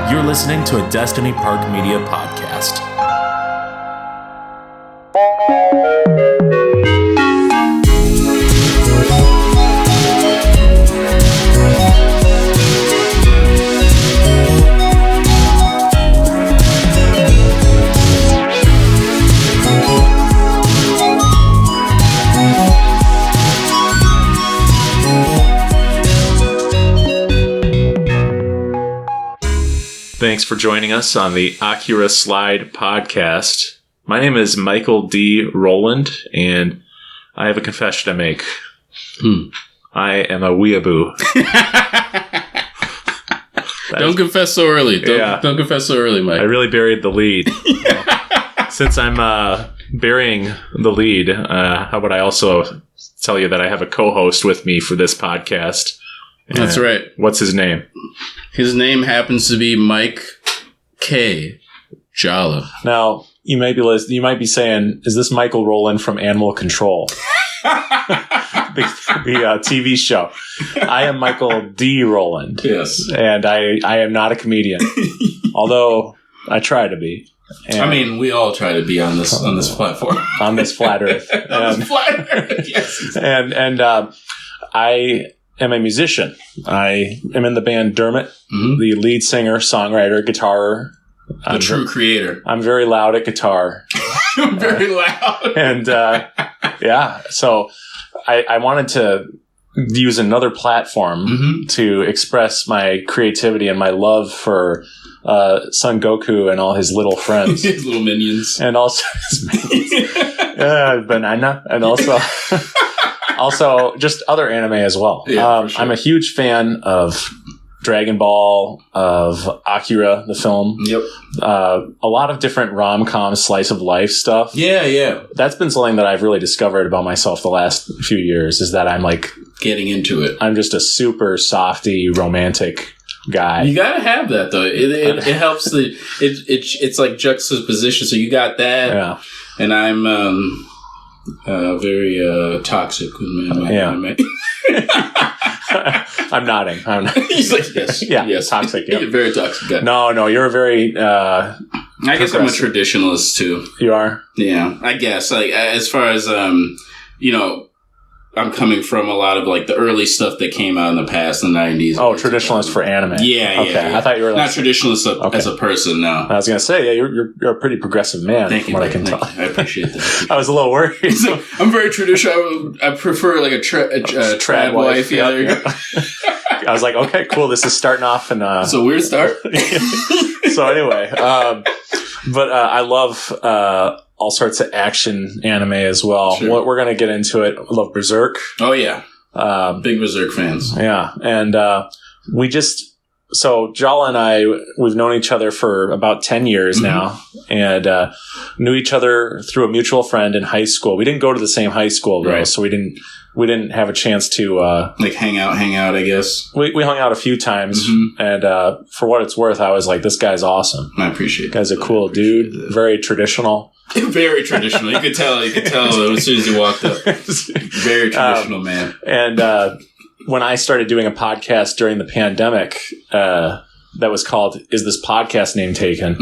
You're listening to a Destiny Park Media podcast. Thanks for joining us on the Akira Slide podcast. My name is Michael D. Rowland, and I have a confession to make. I am a weeaboo. Don't confess so early. Don't confess so early, Mike. I really buried the lead. Since I'm burying the lead, how about I also tell you that I have a co-host with me for this podcast? That's right. What's his name? His name happens to be Mike K. Jallah. Now, you might be saying, is this Michael Rowland from Animal Control? the TV show. I am Michael D. Rowland. Yes. And I am not a comedian. Although I try to be. And I mean, we all try to be on this platform. On this flat earth. On this flat earth, yes. And I am a musician. I am in the band Dermot, the lead singer, songwriter, guitar. The true creator. I'm very loud at guitar. Very loud. And so I wanted to use another platform to express my creativity and my love for Son Goku and all his little friends. His little minions. And also his minions. Banana. And also just other anime as well. Yeah, sure. I'm a huge fan of Dragon Ball, of Akira, the film. Yep. A lot of different rom-com slice of life stuff. Yeah. That's been something that I've really discovered about myself the last few years, is that I'm like getting into it. I'm just a super softy, romantic guy. You gotta have that though. It helps it's like juxtaposition. So you got that. Yeah. And I'm very toxic with my I'm nodding. He's like, yes. Yeah, yes. Toxic. Yeah. You're very toxic guy. No, you're a very I guess I'm a traditionalist too. You are? Yeah, I guess. Like, as far as I'm coming from a lot of like the early stuff that came out in the past, in the 90s. Oh, traditionalist for anime. Yeah. I thought you were not traditionalist as a person. No, I was going to say, yeah, you're a pretty progressive man. Thank you, from what I can tell. I appreciate that. I was a little worried. Like, I'm very traditional. I prefer like a trad wife. Yeah, there you go. I was like, okay, cool. This is starting off, and it's a weird start. So anyway, but I love all sorts of action anime as well. Sure. We're going to get into it. I love Berserk. Oh, yeah. Big Berserk fans. Yeah. And so Jallah and I, we've known each other for about 10 years now, and knew each other through a mutual friend in high school. We didn't go to the same high school, though, so we didn't have a chance to like hang out, I guess. We hung out a few times, and for what it's worth, I was like, this guy's awesome. I appreciate it. Guy's a cool dude, very traditional. Very traditional. You could tell as soon as he walked up. Very traditional, man. And when I started doing a podcast during the pandemic, that was called "Is This Podcast Name Taken?"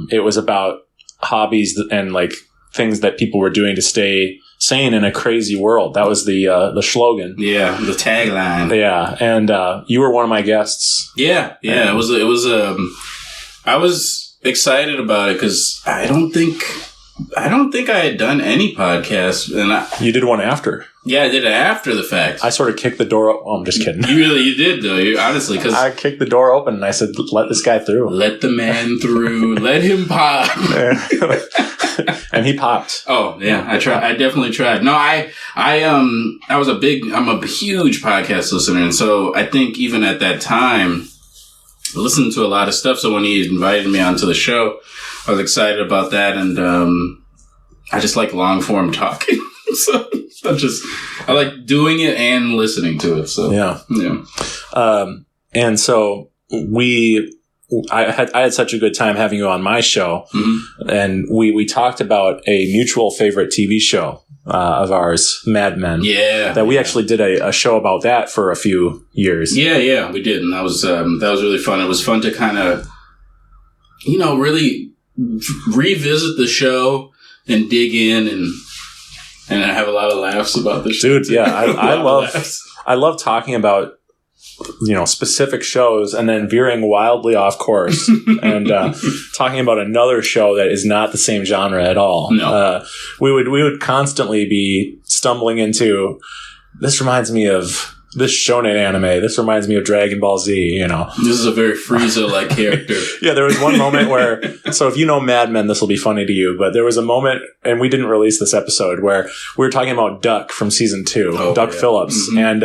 It was about hobbies and like things that people were doing to stay sane in a crazy world. That was the slogan. Yeah, the tagline. Yeah, and you were one of my guests. Yeah. It was. I was excited about it because I don't think I had done any podcasts, and you did one after. Yeah, I did it after the fact. I sort of kicked the door open. Oh, I'm just kidding. You did though. Honestly, because I kicked the door open and I said, "Let this guy through. Let the man through. Let him pop." And he popped. Oh yeah, I tried. I definitely tried. No, I'm a huge podcast listener, and so I think even at that time, I listened to a lot of stuff. So when he invited me onto the show, I was excited about that, and I just like long form talking. So I like doing it and listening to it. So yeah. And so we I had such a good time having you on my show, and we talked about a mutual favorite TV show of ours, Mad Men. Yeah, that we actually did a show about that for a few years. Yeah, we did, and that was really fun. It was fun to kind of, really revisit the show and dig in and I have a lot of laughs about the show. Dude, yeah, I love talking about specific shows and then veering wildly off course and talking about another show that is not the same genre at all. No. We would constantly be stumbling into, this reminds me of this shonen anime. This reminds me of Dragon Ball Z, This is a very Frieza-like character. Yeah, there was one moment where, so if you know Mad Men, this will be funny to you, but there was a moment, and we didn't release this episode, where we were talking about Duck from season 2, Duck Phillips, and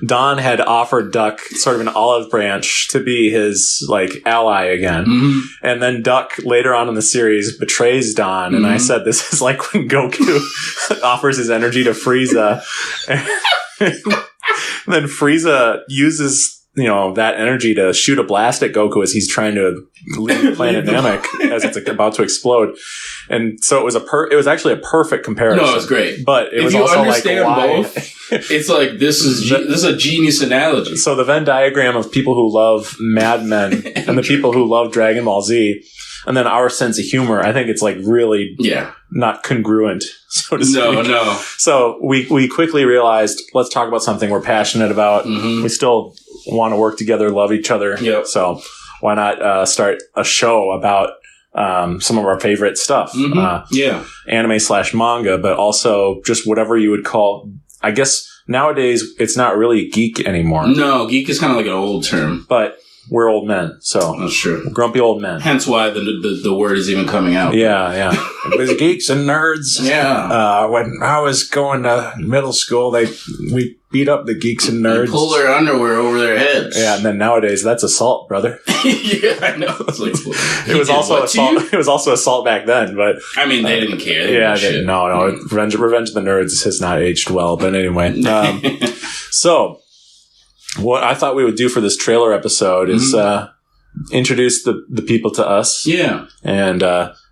Don had offered Duck sort of an olive branch to be his, ally again. And then Duck, later on in the series, betrays Don, and I said, this is like when Goku offers his energy to Frieza, and then Frieza uses, that energy to shoot a blast at Goku as he's trying to leave Planet Namek as it's about to explode. And so it was actually a perfect comparison. No, it was great. But it was also like, if you understand both, it's like, this is a genius analogy. So the Venn diagram of people who love Mad Men and the people who love Dragon Ball Z, and then our sense of humor, I think it's really not congruent, so to speak. No. So we quickly realized, let's talk about something we're passionate about. We still want to work together, love each other. Yep. So why not start a show about some of our favorite stuff? Anime/manga, but also just whatever you would call, I guess nowadays it's not really geek anymore. No, geek is kind of like an old term. But we're old men, so that's true. Grumpy old men. Hence why the word is even coming out. Yeah. It was geeks and nerds. Yeah. When I was going to middle school, we beat up the geeks and nerds. They pull their underwear over their heads. Yeah, and then nowadays that's assault, brother. Yeah, I know. It's like, it was also assault. It was also assault back then, but I mean, they didn't care. No. Revenge of the Nerds has not aged well. But anyway, so. What I thought we would do for this trailer episode is introduce the people to us. Yeah. And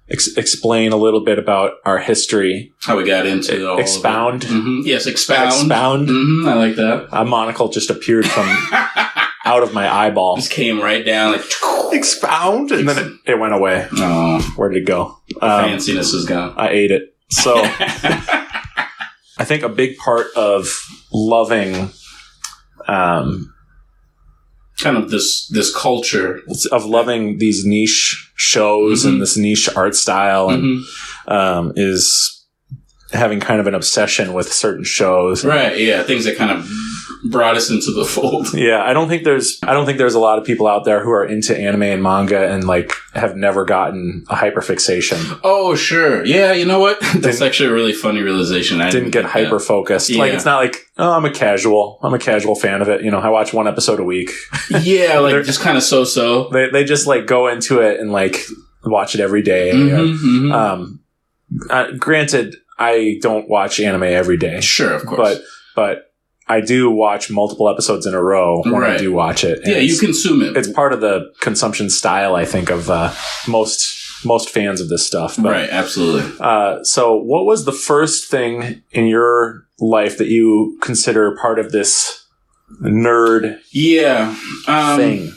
explain a little bit about our history. How we got into all Expound. Of it. Yes, expound. Expound. I like that. A monocle just appeared from out of my eyeball. Just came right down. Expound. And then it went away. Oh. Where did it go? Fanciness is gone. I ate it. So I think a big part of loving... kind of this culture of loving these niche shows and this niche art style and is having kind of an obsession with certain shows. Right. Yeah. Things that kind of brought us into the fold. Yeah. I don't think there's a lot of people out there who are into anime and manga and have never gotten a hyperfixation. Oh, sure. Yeah. You know what? That's actually a really funny realization. I didn't get hyper focused. Yeah. It's not like, oh, I'm a casual fan of it. I watch one episode a week. Yeah. Just kind of so. They just go into it and watch it every day. Granted, I don't watch anime every day. Sure, of course. But I do watch multiple episodes in a row when I do watch it. Yeah, you consume it. It's part of the consumption style, I think, of most fans of this stuff. But, right, absolutely. So what was the first thing in your life that you consider part of this nerd thing?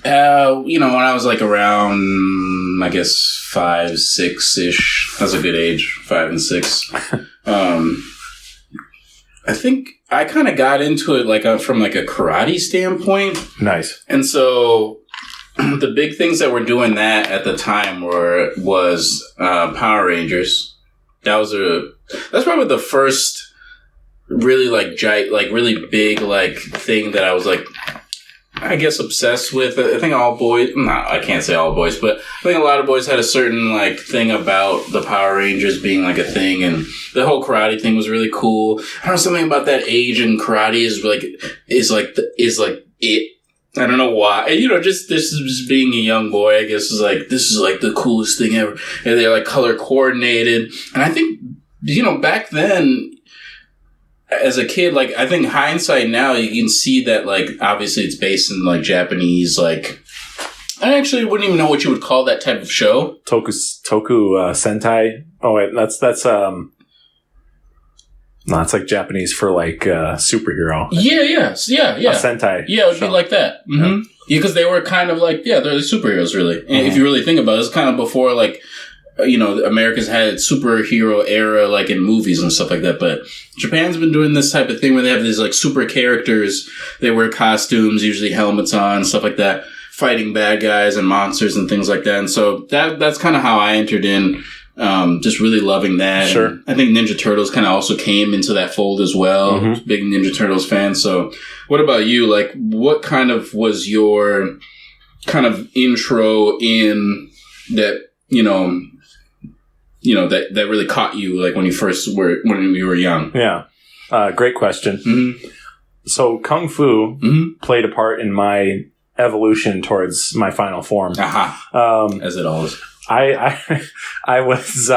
When I was around, I guess 5, 6-ish. That's a good age, 5 and 6. I think I kind of got into it from a karate standpoint. Nice. And so the big things that were doing that at the time was Power Rangers. That's probably the first really really big thing that I was I guess obsessed with. I think all boys, I can't say all boys, but I think a lot of boys had a certain thing about the Power Rangers being a thing, and the whole karate thing was really cool. I don't know, something about that age in karate is it. I don't know why. And, just being a young boy, I guess is this is the coolest thing ever. And they're color coordinated. And I think, back then, as a kid, like, I think hindsight now, you can see that, like, obviously it's based in, like, Japanese, like, I actually wouldn't even know what you would call that type of show. Toku Sentai. Oh, wait, that's no, it's like Japanese for, like, superhero. Yeah. A Sentai. Yeah, it would be like that. Mm-hmm. Yeah, because they were kind of like, they're superheroes, really. And if you really think about it, it's kind of before, like, America's had superhero era, like, in movies and stuff like that. But Japan's been doing this type of thing where they have these, like, super characters. They wear costumes, usually helmets on, stuff like that, fighting bad guys and monsters and things like that. And so that's kind of how I entered in. Just really loving that. Sure. And I think Ninja Turtles kind of also came into that fold as well. Mm-hmm. Big Ninja Turtles fan. So what about you? Like, what kind of was your kind of intro in that, that really caught you, like, when you were young? Yeah. Great question. Mm-hmm. So Kung Fu played a part in my evolution towards my final form. As it always. I was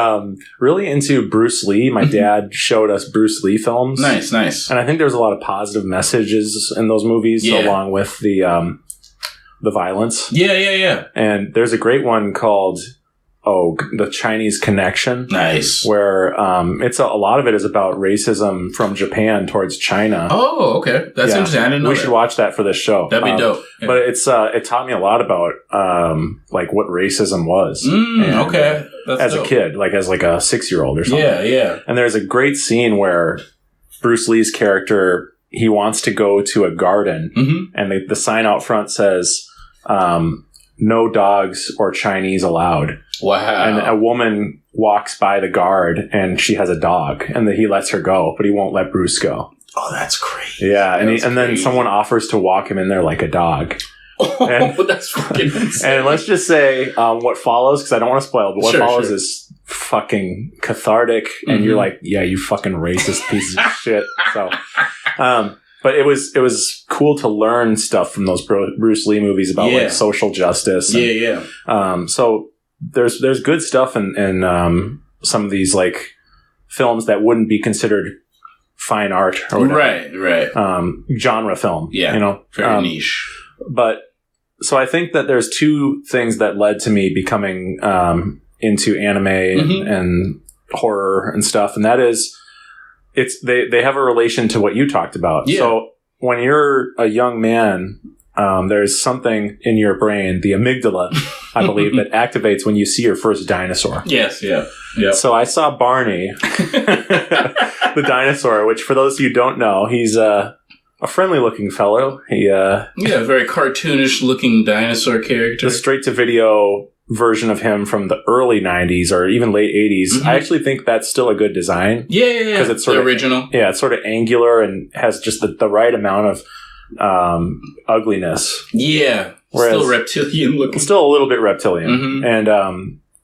really into Bruce Lee. My dad showed us Bruce Lee films. Nice. And I think there's a lot of positive messages in those movies, along with the violence. Yeah. And there's a great one called The Chinese Connection. Nice. Where a lot of it is about racism from Japan towards China. Oh, okay. That's interesting. I didn't know we should watch that for this show. That'd be dope. Yeah. But it taught me a lot about like what racism was. Okay. That's as dope. A kid, like as like a 6-year-old or something. Yeah. And there's a great scene where Bruce Lee's character, he wants to go to a garden, and the sign out front says, "No dogs or Chinese allowed." Wow. And a woman walks by the guard and she has a dog, and he lets her go, but he won't let Bruce go. Oh, that's crazy. Yeah. And then someone offers to walk him in there like a dog. That's fucking insane. And let's just say what follows, because I don't want to spoil, but what follows is fucking cathartic, and you're like, yeah, you fucking racist piece of shit. So, but it was cool to learn stuff from those Bruce Lee movies about like social justice. And, so there's good stuff in some of these like films that wouldn't be considered fine art or whatever. Right. Genre film. Yeah. Very niche. But so I think that there's two things that led to me becoming into anime and horror and stuff, and that is they have a relation to what you talked about. Yeah. So when you're a young man, there's something in your brain, the amygdala, I believe, that activates when you see your first dinosaur. Yes, yeah. So I saw Barney, the dinosaur, which for those of you who don't know, he's a friendly-looking fellow. He very cartoonish-looking dinosaur character. The straight-to-video version of him from the early 90s or even late 80s, I actually think that's still a good design. Yeah. Because it's sort of original. Yeah, it's sort of angular and has just the right amount of ugliness. Yeah. Whereas, still reptilian-looking. Still a little bit reptilian. And,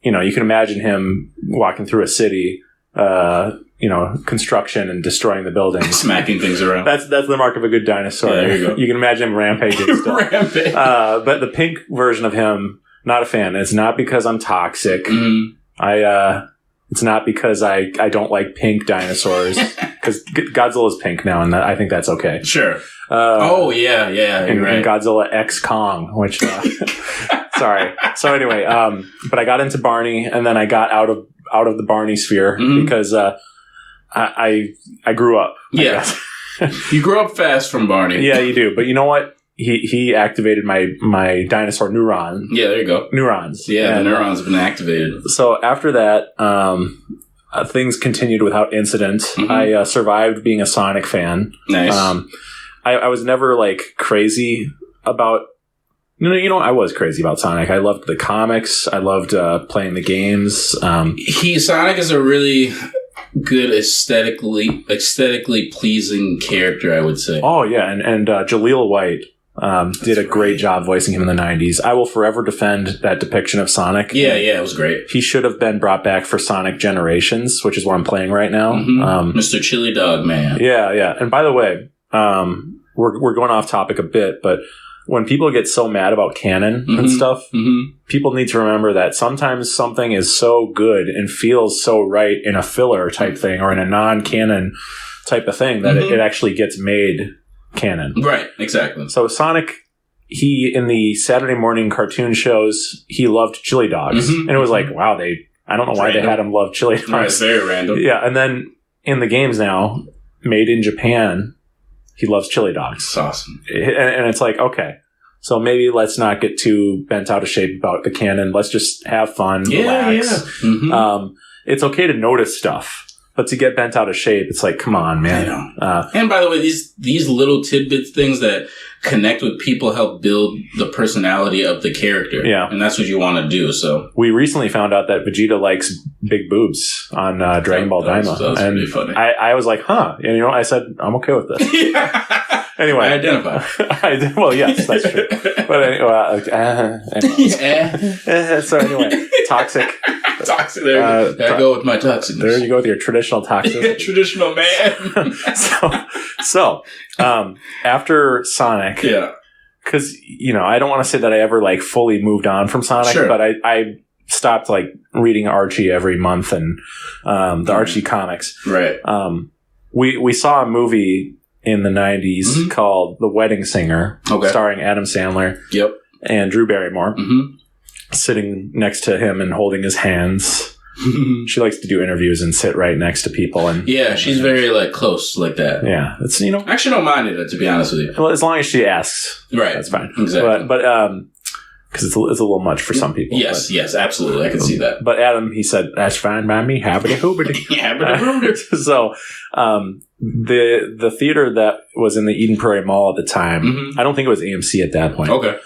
you can imagine him walking through a city, construction and destroying the buildings. Smacking things around. That's the mark of a good dinosaur. Yeah, there you go. You can imagine him rampaging still. Rampage. But the pink version of him, not a fan. It's not because I'm toxic. It's not because I don't like pink dinosaurs. Because Godzilla's pink now, and I think that's okay. Sure. Yeah. And Godzilla X Kong, which... sorry. So anyway, but I got into Barney, and then I got out of the Barney sphere because I grew up. Yeah. You grew up fast from Barney. Yeah, you do. But you know what? He activated my dinosaur neuron. Yeah, there you go. Neurons. Yeah, the neurons have been activated. So after that, things continued without incident. I survived being a Sonic fan. Nice. I was never like crazy about... I was crazy about Sonic. I loved the comics. I loved playing the games. Sonic is a really good aesthetically pleasing character, I would say. Oh, yeah. And Jaleel White did a great job voicing him in the 90s. I will forever defend that depiction of Sonic. Yeah, it was great. He should have been brought back for Sonic Generations, which is what I'm playing right now. Mr. Chili Dog Man. Yeah. And by the way, we're going off topic a bit, but when people get so mad about canon and stuff, people need to remember that sometimes something is so good and feels so right in a filler type thing or in a non-canon type of thing that it actually gets made canon. Right, exactly. So Sonic, he, in the Saturday morning cartoon shows, he loved chili dogs. And it was like, wow, I don't know why they had him love chili dogs. Right, it's very random. Yeah, and then in the games now, made in Japan, he loves chili dogs. It's awesome. And it's like, okay, so maybe let's not get too bent out of shape about the canon. Let's just have fun, relax. Yeah. It's okay to notice stuff. But to get bent out of shape, it's like, come on, man. I know. And by the way, these little tidbits, things that connect with people, help build the personality of the character. Yeah. And that's what you want to do. So we recently found out that Vegeta likes big boobs on Dragon Ball Daima. That was really funny. I was like, huh. And, you know, I said, I'm okay with this. Anyway. I identify. Well, yes, that's true. But anyway, so anyway, toxic. Toxic. There you go. I go with my toxicness. There you go with your traditional toxic. Traditional man. so after Sonic, because you know, I don't want to say that I ever like fully moved on from Sonic, but I stopped like reading Archie every month and the Archie comics. Right. We saw a movie in the 90s called The Wedding Singer, starring Adam Sandler. Yep. And Drew Barrymore. Sitting next to him and holding his hands. She likes to do interviews and sit right next to people. And she's very like close like that. Yeah, it's, you know, I actually don't mind it, to be honest with you. Well, as long as she asks, right, that's fine. Exactly. But because it's a little much for some people. Yes, yes, absolutely, I can see that. But Adam, he said, "That's fine by me. Happy hoobity." So, the theater that was in the Eden Prairie Mall at the time, I don't think it was AMC at that point. Okay.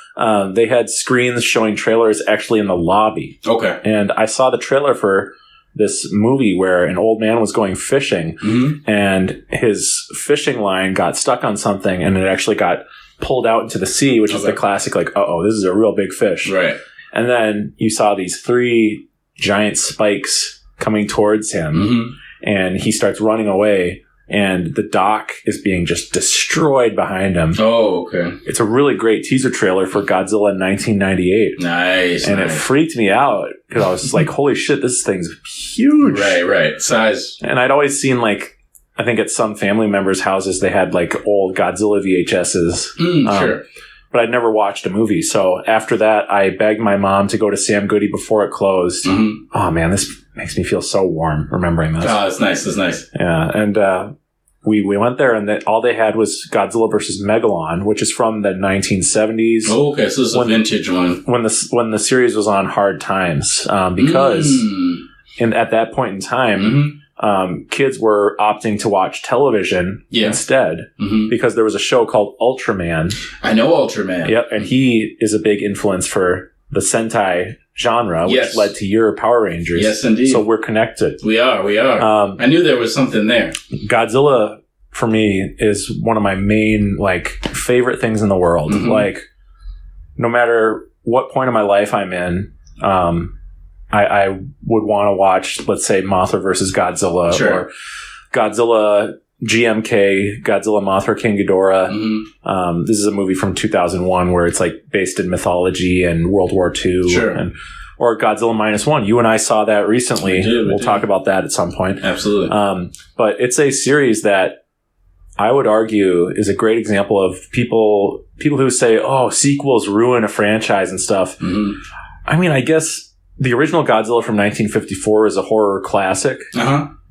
They had screens showing trailers actually in the lobby. Okay. And I saw the trailer for this movie where an old man was going fishing and his fishing line got stuck on something and it actually got pulled out into the sea, which is the classic, like, this is a real big fish. Right. And then you saw these 3 giant spikes coming towards him and he starts running away. And the dock is being just destroyed behind him. Oh, okay. It's a really great teaser trailer for Godzilla in 1998. Nice. And it freaked me out because I was just like, holy shit, this thing's huge. Right. Size. And I'd always seen, like, I think at some family members' houses, they had, like, old Godzilla VHSs. Sure. But I'd never watched a movie. So after that, I begged my mom to go to Sam Goody before it closed. Oh, man, this makes me feel so warm remembering this. Oh, that's nice. That's nice. Yeah. And we went there, and all they had was Godzilla versus Megalon, which is from the 1970s. Oh, okay. So this is a vintage one. When the series was on Hard Times. Because at that point in time, kids were opting to watch television instead because there was a show called Ultraman. I know Ultraman. Yep. And he is a big influence for the Sentai genre, which led to your Power Rangers. Yes, indeed. So we're connected. We are. I knew there was something there. Godzilla, for me, is one of my main, like, favorite things in the world. Like, no matter what point of my life I'm in, I would want to watch, let's say, Mothra versus Godzilla or Godzilla GMK, Godzilla Mothra King Ghidorah. This is a movie from 2001 where it's like based in mythology and World War II. Or Godzilla -1. You and I saw that recently. We'll talk about that at some point. Absolutely. But it's a series that I would argue is a great example of people who say, oh, sequels ruin a franchise and stuff. I mean, I guess the original Godzilla from 1954 is a horror classic.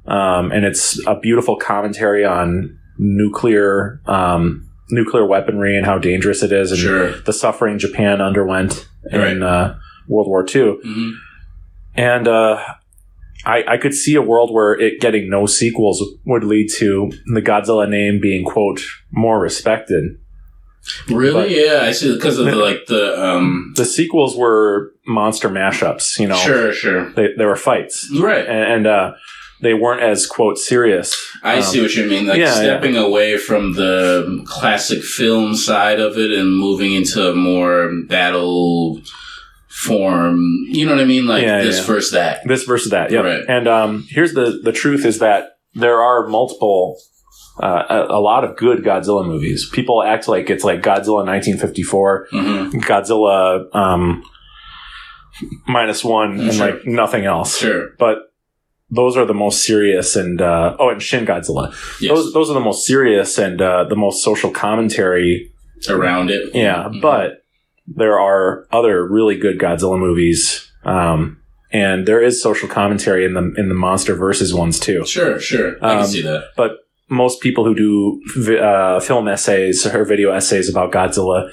And it's a beautiful commentary on nuclear weaponry and how dangerous it is and the suffering Japan underwent in World War II. And I could see a world where it getting no sequels would lead to the Godzilla name being, quote, more respected. Really? But yeah, I see. Because of the sequels were monster mashups. You know, sure. They were fights, right? And they weren't as, quote, serious. I see what you mean. Like stepping away from the classic film side of it and moving into a more battle form. You know what I mean? Like this versus that. This versus that. Yeah. Right. And here's the truth is that there are multiple. A lot of good Godzilla movies. People act like it's like Godzilla 1954, Godzilla -1, and like nothing else. Sure. But those are the most serious, and and Shin Godzilla. Yes. Those are the most serious and the most social commentary around it. Yeah, but there are other really good Godzilla movies, and there is social commentary in the Monster Versus ones too. Sure, I can see that. But most people who do film essays or video essays about Godzilla,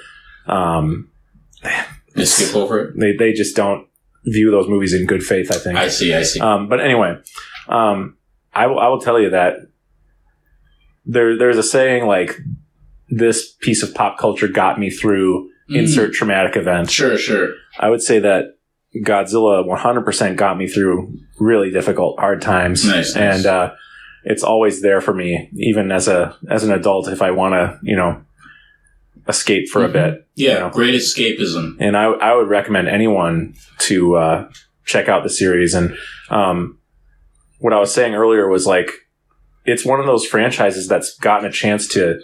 they skip over it. They just don't view those movies in good faith, I think. I see. But anyway, I will tell you that there's a saying like, this piece of pop culture got me through insert traumatic event. Sure. I would say that Godzilla 100% got me through really difficult, hard times. Nice. And it's always there for me, even as an adult, if I want to, escape for a bit. Yeah, great escapism. And I would recommend anyone to check out the series. And what I was saying earlier was like, it's one of those franchises that's gotten a chance to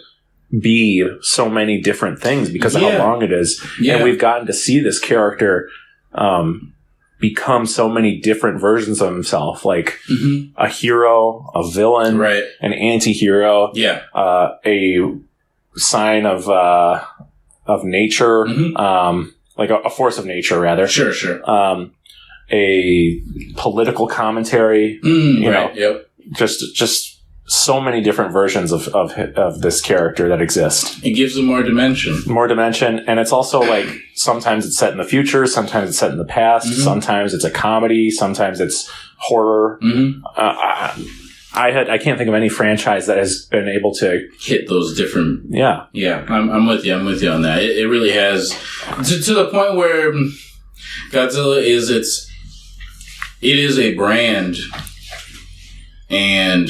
be so many different things because of how long it is. Yeah. And we've gotten to see this character become so many different versions of himself, like a hero, a villain, an anti-hero, a sign of nature, like a force of nature, rather. Sure. A political commentary, just so many different versions of this character that exist. It gives them more dimension. And it's also like, sometimes it's set in the future, sometimes it's set in the past, sometimes it's a comedy, sometimes it's horror. I can't think of any franchise that has been able to hit those different. Yeah. I'm with you on that. It really has to the point where Godzilla is a brand, and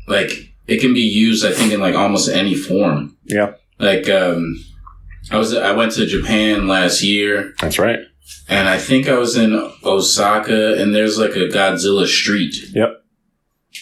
like it can be used, I think, in like almost any form. Yeah. Like I went to Japan last year. That's right. And I think I was in Osaka, and there's like a Godzilla street. Yep.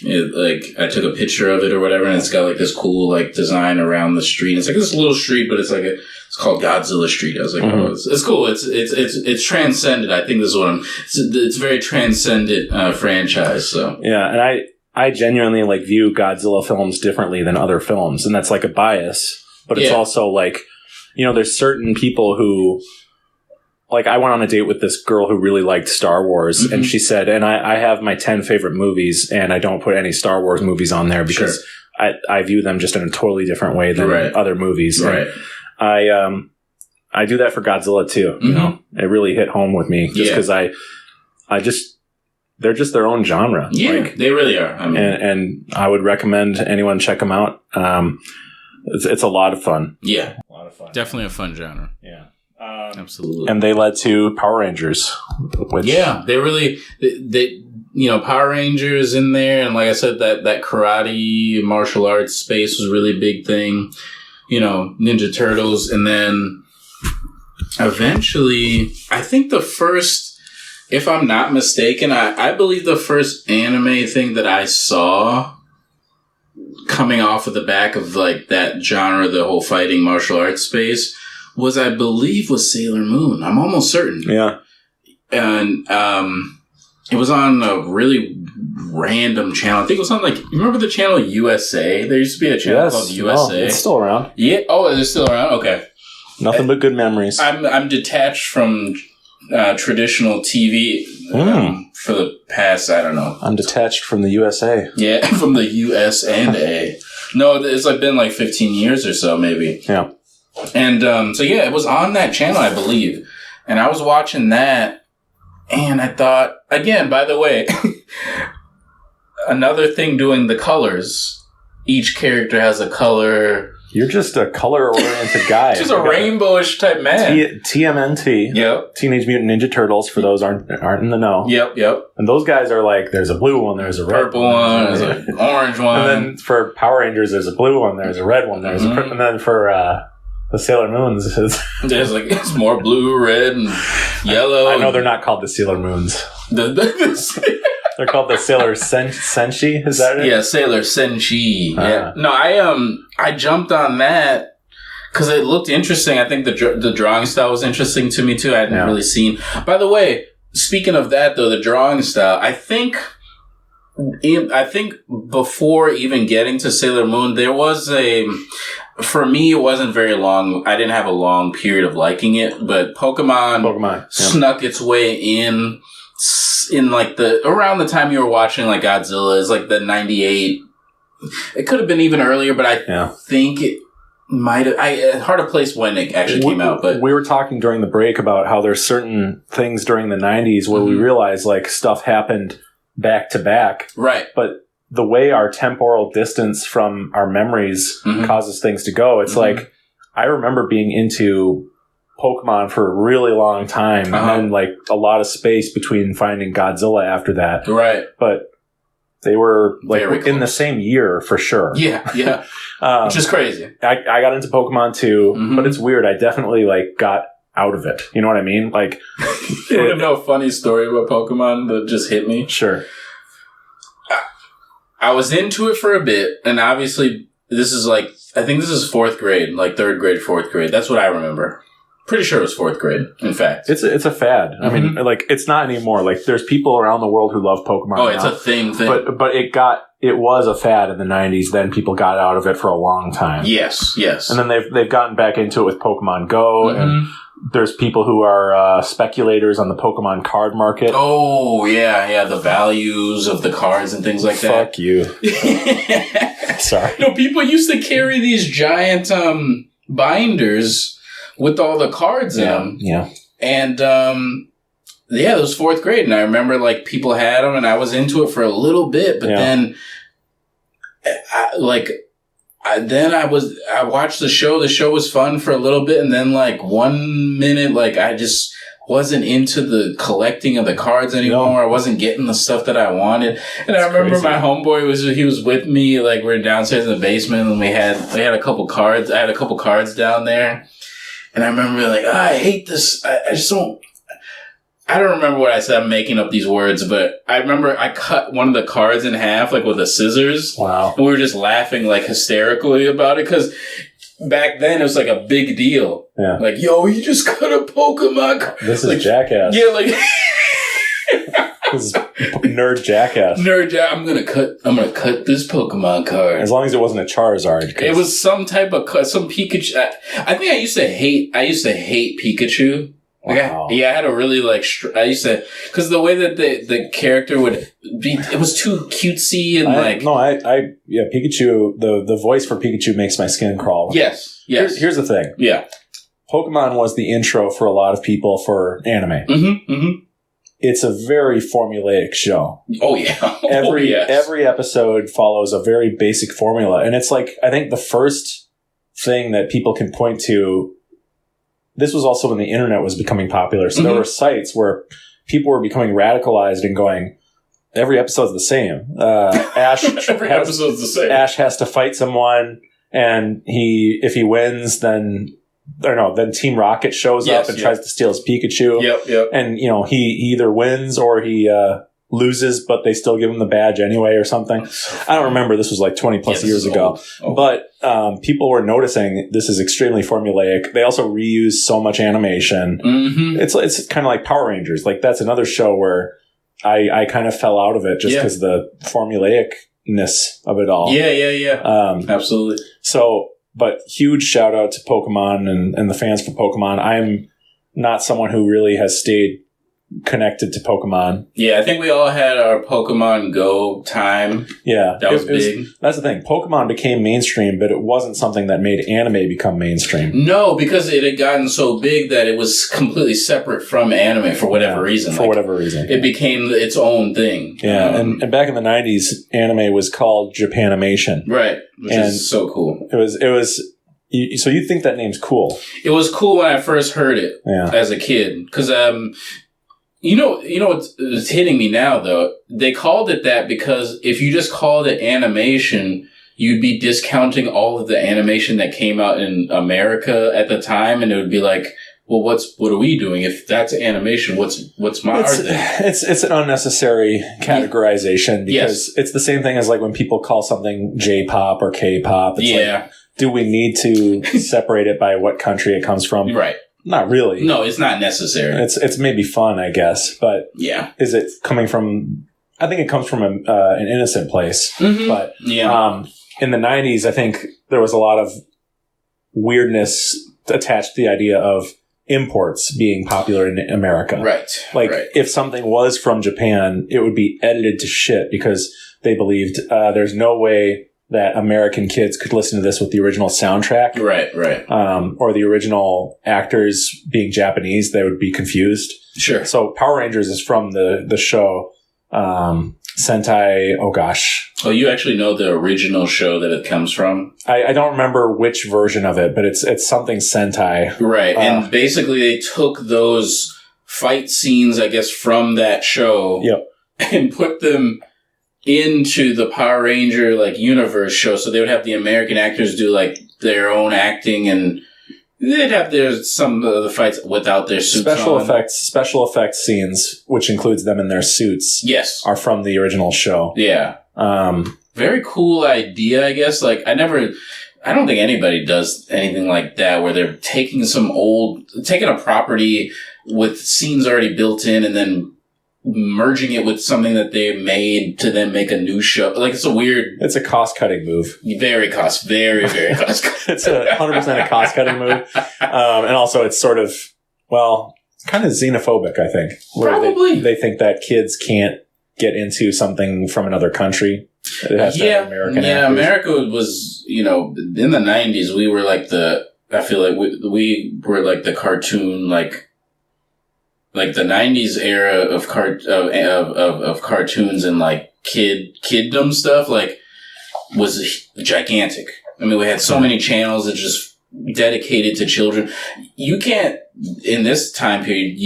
Like I took a picture of it or whatever, and it's got like this cool like design around the street. It's like this little street, but it's like it's called Godzilla Street. I was like, oh, it's cool. It's transcended. I think this is what it's a very transcendent franchise. So yeah, and I genuinely like view Godzilla films differently than other films, and that's like a bias. But it's also like, there's certain people who. Like, I went on a date with this girl who really liked Star Wars, and she said, and I have my 10 favorite movies, and I don't put any Star Wars movies on there because I view them just in a totally different way than other movies. Right. And I do that for Godzilla, too. It really hit home with me just because they're just their own genre. Yeah, like, they really are. And I would recommend anyone check them out. It's a lot of fun. Yeah. A lot of fun. Definitely a fun genre. Yeah. Absolutely. And they led to Power Rangers. They Power Rangers in there. And like I said, that karate martial arts space was a really big thing. Ninja Turtles. And then eventually, I think the first, if I'm not mistaken, I believe the first anime thing that I saw coming off of the back of like that genre, the whole fighting martial arts space, was Sailor Moon. I'm almost certain. Yeah. And it was on a really random channel. I think it was on you remember the channel USA? There used to be a channel called USA. It's still around. Yeah. Oh, it's still around? Okay. Nothing but good memories. I'm detached from traditional TV for the past, I don't know. I'm detached from the USA. Yeah, from the US and A. No, it's been 15 years or so, maybe. Yeah. And it was on that channel, I believe. And I was watching that, and I thought, again, by the way, another thing doing the colors. Each character has a color. You're just a color-oriented guy. Just a rainbowish type man. TMNT. Yep. Teenage Mutant Ninja Turtles, for those aren't in the know. Yep. And those guys are like, there's a blue one, there's a red purple one, there's an orange one. And then for Power Rangers, there's a blue one, there's a red one, there's a purple. And then for the Sailor Moons, there's it's more blue, red, and yellow. I know they're not called the Sailor Moons. They're called the Sailor Senshi. Is that it? Yeah, Sailor Senshi. Yeah. No, I jumped on that because it looked interesting. I think the drawing style was interesting to me too. I hadn't really seen. By the way, speaking of that though, the drawing style, I think I think before even getting to Sailor Moon, there was for me, it wasn't very long. I didn't have a long period of liking it, but Pokemon snuck its way in like around the time you were watching like Godzilla, is like the 98. It could have been even earlier, but I think it might have. Hard to place when it actually came out, but we were talking during the break about how there's certain things during the 90s where we realized like stuff happened back to back. Right. But the way our temporal distance from our memories causes things to go, it's like, I remember being into Pokemon for a really long time, and then like a lot of space between finding Godzilla after that. Right. But they were like in the same year for sure. Yeah, yeah. Which is crazy. I got into Pokemon too, but it's weird. I definitely like got out of it. You know what I mean? Like, you want to know a funny story about Pokemon that just hit me? Sure. I was into it for a bit, and obviously this is like, I think this is 4th grade, like 3rd grade, 4th grade. That's what I remember. Pretty sure it was 4th grade, in fact. It's a fad. I mean, like, it's not anymore. Like, there's people around the world who love Pokemon now. It's a thing. But it was a fad in the 90s. Then people got out of it for a long time. Yes. And then they've gotten back into it with Pokemon Go, and there's people who are speculators on the Pokemon card market. Oh, yeah, the values of the cards and things like that. Fuck you. Sorry. No, people used to carry these giant binders with all the cards in them. Yeah. And, it was 4th grade, and I remember, like, people had them, and I was into it for a little bit, but then, I watched the show. The show was fun for a little bit, and then, like, 1 minute, like, I just wasn't into the collecting of the cards anymore. No. I wasn't getting the stuff that I wanted. And I remember my homeboy he was with me, like, we're downstairs in the basement, and we had a couple cards. I had a couple cards down there, and I remember, like, I hate this. I just don't. I don't remember what I said. I'm making up these words, but I remember I cut one of the cards in half, like with the scissors. Wow. And we were just laughing, like, hysterically about it, because back then it was like a big deal. Yeah. Like, yo, you just cut a Pokemon card. This is like, jackass. Yeah, like. This is nerd jackass. I'm gonna cut this Pokemon card. As long as it wasn't a Charizard. It was some type of some Pikachu. I think I used to hate Pikachu. Wow. I had a really I used to, because the way that the character would be, it was too cutesy and Pikachu, the voice for Pikachu makes my skin crawl. Yes. Here's the thing. Yeah. Pokemon was the intro for a lot of people for anime. It's a very formulaic show. Oh yeah. Every episode follows a very basic formula, and it's like, I think the first thing that people can point to. This was also when the internet was becoming popular. So there were sites where people were becoming radicalized and going, every episode's the same. Every episode's the same. Ash has to fight someone, and if he wins, then Team Rocket shows up and tries to steal his Pikachu. Yep. And, he either wins or he loses, but they still give him the badge anyway or something. I don't remember. This was like 20 plus years ago. But people were noticing this is extremely formulaic. They also reuse so much animation. It's kind of like Power Rangers. Like, that's another show where I kind of fell out of it just because the formulaicness of it all. Yeah. Absolutely. So, but huge shout out to Pokemon and the fans for Pokemon. I'm not someone who really has stayed connected to Pokemon. Yeah, I think we all had our Pokemon Go time. Yeah. That was big. That's the thing. Pokemon became mainstream, but it wasn't something that made anime become mainstream. No, because it had gotten so big that it was completely separate from anime for whatever reason. Whatever reason. It became its own thing. Yeah, and back in the 90s, anime was called Japanimation. Right, which is so cool. It was. So you think that name's cool? It was cool when I first heard it as a kid, because you know what's hitting me now, though? They called it that because if you just called it animation, you'd be discounting all of the animation that came out in America at the time, and it would be like, well, what are we doing? If that's animation, what's my art thing? It's an unnecessary categorization, because it's the same thing as like when people call something J-pop or K-pop. It's like, do we need to separate it by what country it comes from? Right. Not really. No, it's not necessary. It's maybe fun, I guess, but yeah, is it coming from I think it comes from an innocent place. Mm-hmm. But yeah. In the 90s, I think there was a lot of weirdness attached to the idea of imports being popular in America. Right. Like, right. if something was from Japan, it would be edited to shit because they believed there's no way that American kids could listen to this with the original soundtrack. Right, right. Or the original actors being Japanese, they would be confused. Sure. So Power Rangers is from the show Sentai. Oh gosh. Oh, you actually know the original show that it comes from? I don't remember which version of it, but it's something Sentai. Right. And basically they took those fight scenes, I guess, from that show. Yep. And put them into the Power Ranger universe show. So they would have the American actors do their own acting, and they'd have some of the fights without their suits Special effects scenes, which includes them in their suits, yes, are from the original show. Yeah. Very cool idea, I guess. I don't think anybody does anything like that where they're taking a property with scenes already built in and then merging it with something that they made to then make a new show. It's a cost-cutting move. Very, very cost cutting. It's 100% a cost-cutting move. And also it's sort of, kind of xenophobic, I think. Probably. They think that kids can't get into something from another country. It has to have American actors. America was, in the 90s, we were I feel like we were the cartoon, the 90s era of cartoons and kiddom stuff was gigantic. I mean, we had so many channels that just dedicated to children. You can't, in this time period,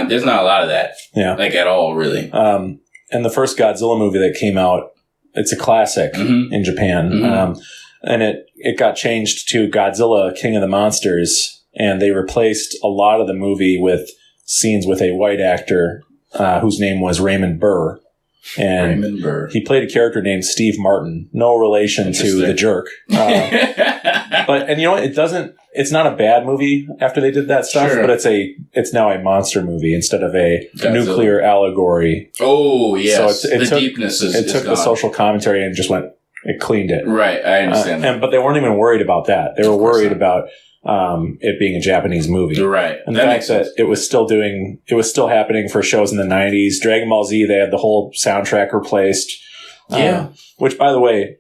there's not a lot of that. Yeah. At all, really. And the first Godzilla movie that came out, it's a classic in Japan. Mm-hmm. And it got changed to Godzilla, King of the Monsters, and they replaced a lot of the movie with scenes with a white actor whose name was Raymond Burr. And he played a character named Steve Martin. No relation to the jerk. But it's not a bad movie after they did that stuff, sure. But it's now a monster movie instead of a nuclear allegory. Oh, yes. So it took, deepness is took gone. The social commentary and it cleaned it. Right, I understand that. But they weren't even worried about that. They were worried about it being a Japanese movie. Right. And the fact that it was still happening for shows in the 90s. Dragon Ball Z, they had the whole soundtrack replaced. Yeah. Which, by the way,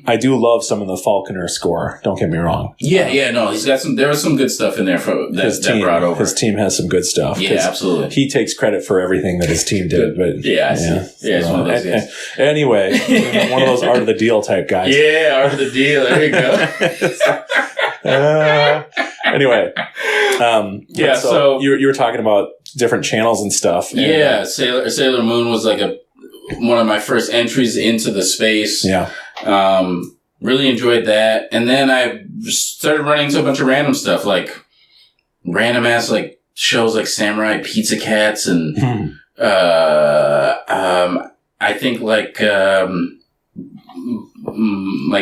I do love some of the Falconer score. Don't get me wrong. Yeah, no, he's got there was some good stuff in there that brought over. His team has some good stuff. Yeah, absolutely. He takes credit for everything that his team did. But yeah, it's one of those guys. Anyway, one of those art of the deal type guys. Yeah, art of the deal. There you go. Anyway, so you were talking about different channels and stuff. Yeah, Sailor Moon was one of my first entries into the space. Yeah. Really enjoyed that. And then I started running into a bunch of random stuff, random ass, shows like Samurai Pizza Cats and, I think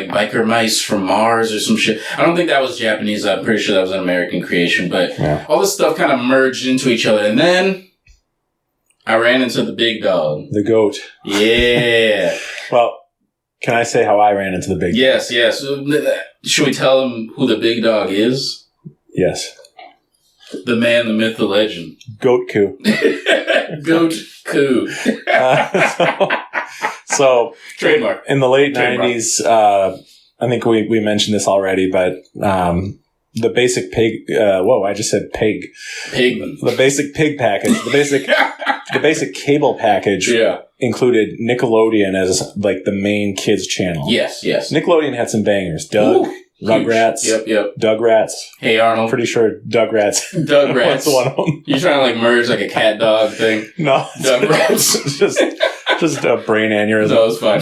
Biker Mice from Mars or some shit. I don't think that was Japanese. I'm pretty sure that was an American creation, but all this stuff kind of merged into each other. And then I ran into the big dog. The goat. Yeah. Well, can I say how I ran into the big dog? Yes. Should we tell them who the big dog is? Yes. The man, the myth, the legend. Goat Coup. Goat Coup. So trademark. In the late 90s, I think we mentioned this already, but the basic pig, I just said pig. Pig. The basic pig package, the basic cable package included Nickelodeon as the main kids channel. Yes. Nickelodeon had some bangers. Doug, Rugrats. Yep. Dugrats. Hey Arnold. I'm pretty sure Dugrats. Dugrats. was one of them. You trying to merge a cat dog thing? No. Dugrats. just a brain aneurysm. That was fine.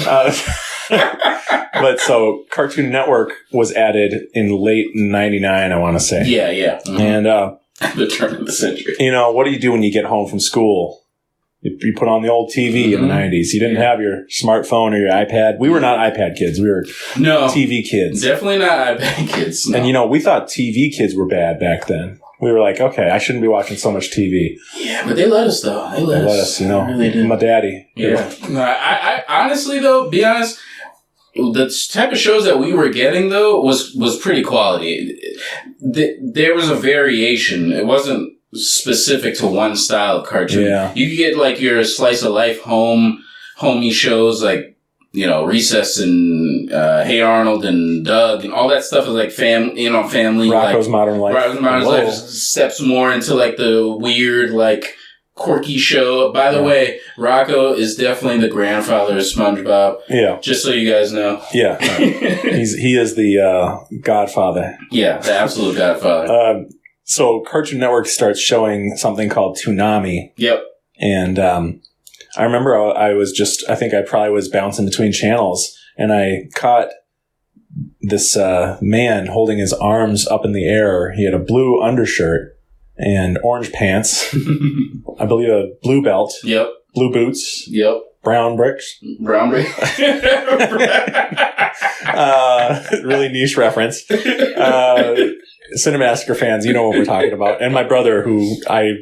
But so Cartoon Network was added in late 99, I want to say. Yeah. Mm-hmm. And the turn of the century. What do you do when you get home from school? You put on the old TV in the 90s. You didn't have your smartphone or your iPad. We were not iPad kids. We were TV kids. Definitely not iPad kids. No. And we thought TV kids were bad back then. we were like, okay, I shouldn't be watching so much TV. Yeah, but they let us, though. They let us, you know. Really did. My daddy. Yeah. No, I honestly, though, be honest, the type of shows that we were getting, though, was pretty quality. There was a variation. It wasn't specific to one style of cartoon. Yeah. You could get, like, your slice of life homey shows, like, you know, Recess and Hey Arnold and Doug and all that stuff is like family. Rocko's Modern Life. Rocko's Modern Life steps more into like the weird, like quirky show. By the way, Rocko is definitely the grandfather of SpongeBob. Yeah. Just so you guys know. Yeah. He is the godfather. Yeah, the absolute godfather. So Cartoon Network starts showing something called Toonami. Yep. And I remember I think I probably was bouncing between channels, and I caught this man holding his arms up in the air. He had a blue undershirt and orange pants. I believe a blue belt. Yep. Blue boots. Yep. Brown bricks. Brown bricks. Really niche reference. Cinemassacre fans, you know what we're talking about. And my brother, who I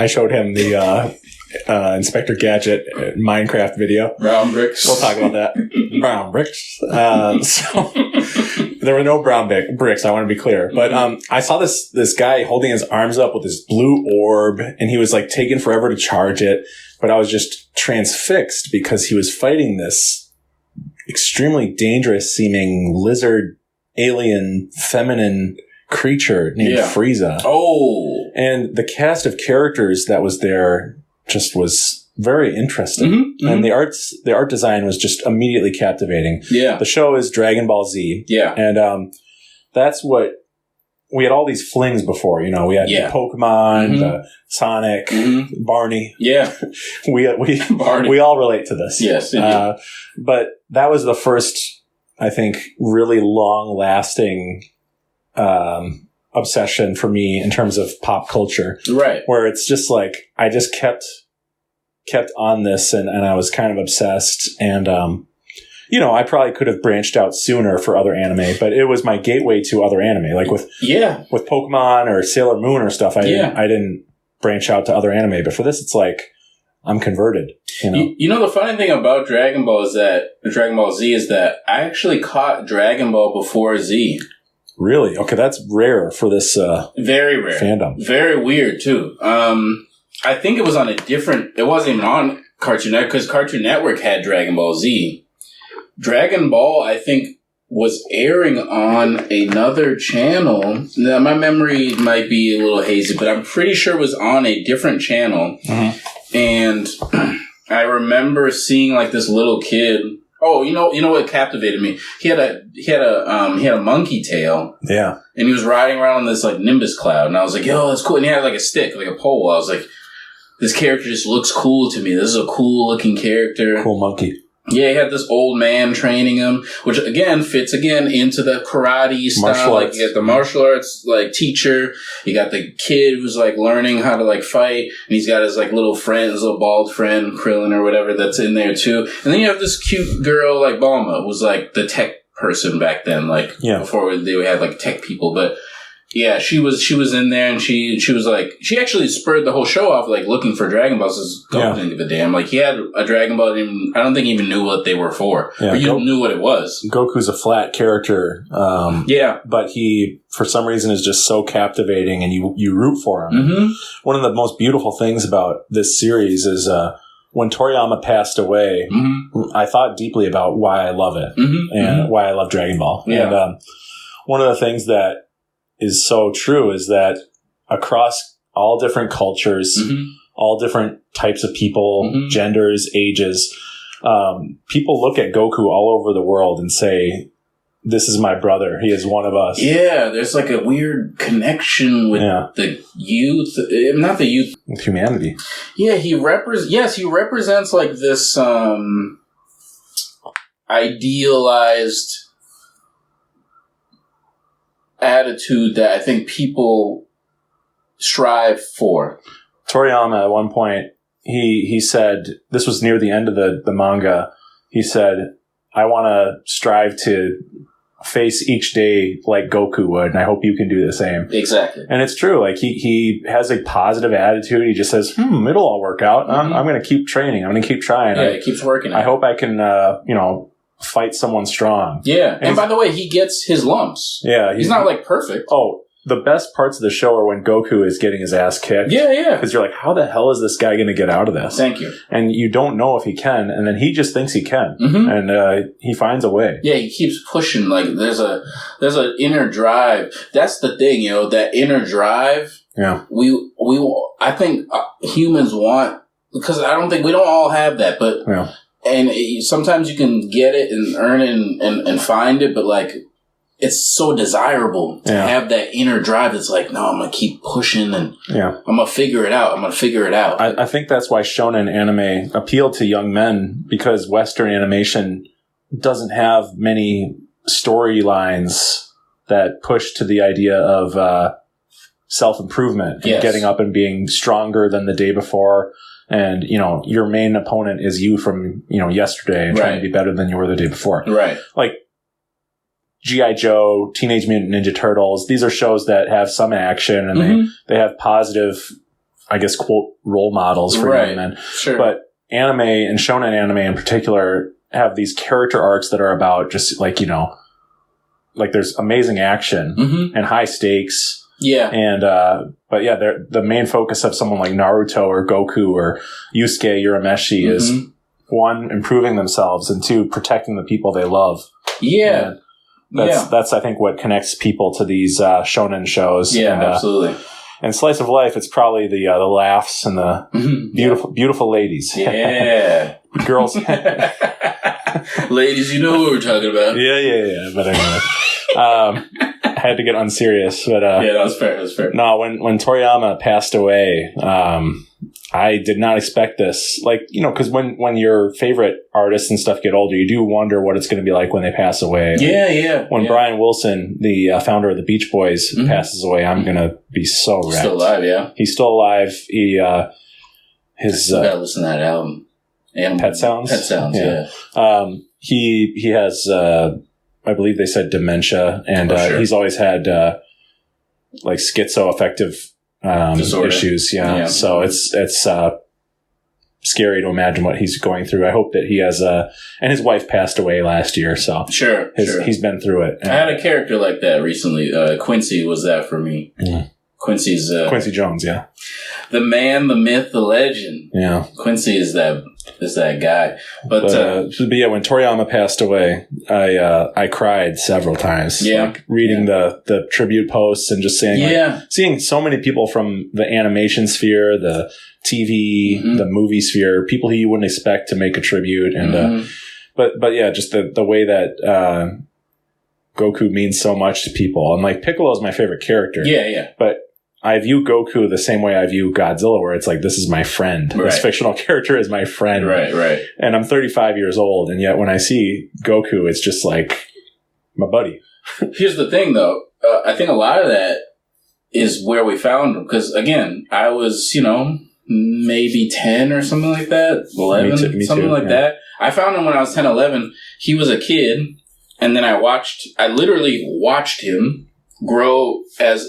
showed him the Inspector Gadget Minecraft video. Brown bricks. We'll talk about that. Brown bricks. So there were no brown bricks. I want to be clear, but I saw this guy holding his arms up with this blue orb, and he was like taking forever to charge it. But I was just transfixed because he was fighting this extremely dangerous seeming lizard, alien, feminine creature named Frieza. Oh, and the cast of characters that was there just was very interesting. Mm-hmm, and the art design was just immediately captivating. Yeah. The show is Dragon Ball Z. Yeah. And that's what we had all these flings before, you know. We had Pokemon, Sonic, Barney. Yeah. Barney. We all relate to this. Yes. But that was the first, I think, really long lasting obsession for me in terms of pop culture. Right. Where it's just like, I just kept on this and I was kind of obsessed. And, you know, I probably could have branched out sooner for other anime, but it was my gateway to other anime. Like with Pokemon or Sailor Moon or stuff, I didn't branch out to other anime. But for this, it's like, I'm converted. You know? You know, the funny thing about Dragon Ball Z is that I actually caught Dragon Ball before Z. Really? Okay, that's rare for this very rare fandom. Very weird, too. I think it was on it wasn't even on Cartoon Network, because Cartoon Network had Dragon Ball Z. Dragon Ball, I think, was airing on another channel. Now, my memory might be a little hazy, but I'm pretty sure it was on a different channel. Mm-hmm. And I remember seeing like this little kid. Oh, you know what captivated me? He had a monkey tail. Yeah. And he was riding around on this like Nimbus cloud, and I was like, "Yo, that's cool." And he had like a stick, like a pole. I was like, "This character just looks cool to me. This is a cool looking character." Cool monkey. Yeah, he had this old man training him, which again fits into the karate style. Martial like arts. you got the martial arts like teacher, you got the kid who's like learning how to like fight, and he's got his like little friend, his little bald friend, Krillin or whatever, that's in there too. And then you have this cute girl like Bulma, who's like the tech person back then, like before they had like tech people, but. Yeah, she was in there, and she was like, she actually spurred the whole show off, like looking for Dragon Balls. Goku didn't give a damn. Like he had a Dragon Ball, I don't think he even knew what they were for, but you knew what it was. Goku's a flat character, but he for some reason is just so captivating, and you root for him. Mm-hmm. One of the most beautiful things about this series is when Toriyama passed away. Mm-hmm. I thought deeply about why I love it and why I love Dragon Ball. Yeah. And one of the things that is so true is that across all different cultures, all different types of people, genders, ages, people look at Goku all over the world and say, this is my brother. He is one of us. Yeah, there's like a weird connection with the youth. Not the youth. With humanity. Yeah, he represents like this idealized attitude that I think people strive for. Toriyama, at one point, he said, this was near the end of the manga, he said, I want to strive to face each day like Goku would, and I hope you can do the same. Exactly. And it's true. Like he has a positive attitude. He just says, it'll all work out. I'm going to keep training. I'm going to keep trying. Yeah, he keeps working. I hope I can, fight someone strong. Yeah. And by the way, he gets his lumps. Yeah. He's not like perfect. Oh, the best parts of the show are when Goku is getting his ass kicked. Yeah. Because you're like, how the hell is this guy going to get out of this? Thank you. And you don't know if he can, and then he just thinks he can, and he finds a way. Yeah, he keeps pushing. Like there's an inner drive. That's the thing, that inner drive. Yeah. I think humans want, because I don't think we don't all have that, but and sometimes you can get it and earn it and find it, but like, it's so desirable to have that inner drive that's like, no, I'm going to keep pushing and I'm going to figure it out. I think that's why shonen anime appeal to young men, because Western animation doesn't have many storylines that push to the idea of self-improvement and getting up and being stronger than the day before. And, your main opponent is you from, yesterday and trying to be better than you were the day before. Right. Like, G.I. Joe, Teenage Mutant Ninja Turtles, these are shows that have some action and they have positive, I guess, quote, role models for young men. Sure. But anime and shonen anime in particular have these character arcs that are about just like, like there's amazing action and high stakes. Yeah. And, but yeah, the main focus of someone like Naruto or Goku or Yusuke Urameshi is one, improving themselves, and two, protecting the people they love. Yeah. And that's I think what connects people to these shonen shows. Yeah, and, absolutely. And Slice of Life, it's probably the laughs and the beautiful ladies. Yeah. Girls. Ladies, you know what we're talking about. Yeah. But anyway, I had to get unserious. But that's fair. No, when Toriyama passed away, I did not expect this. Like, because when your favorite artists and stuff get older, you do wonder what it's going to be like when they pass away. Yeah. When Brian Wilson, the founder of the Beach Boys, passes away, I'm going to be so wrecked. Still alive, yeah. He's still alive. I still gotta listen to that album. Pet Sounds? Pet Sounds, yeah. He has, I believe they said dementia, and he's always had like schizoaffective issues. Yeah. So it's scary to imagine what he's going through. I hope that he has and his wife passed away last year. So sure. He's been through it. I had a character like that recently. Quincy was that for me. Yeah. Quincy's Quincy Jones. Yeah. The man, the myth, the legend. Yeah. Quincy is that guy. But yeah, when Toriyama passed away, I cried several times. Yeah. Like reading the tribute posts and just saying, seeing so many people from the animation sphere, the TV, the movie sphere, people who you wouldn't expect to make a tribute. And, but yeah, just the way that, Goku means so much to people. And like Piccolo is my favorite character. Yeah. But I view Goku the same way I view Godzilla, where it's like, this is my friend. Right. This fictional character is my friend. Right. And I'm 35 years old, and yet when I see Goku, it's just like my buddy. Here's the thing, though. I think a lot of that is where we found him. Because, again, I was, maybe 10 or something like that. 11, me something too, like that. I found him when I was 10, 11. He was a kid. And then I literally watched him grow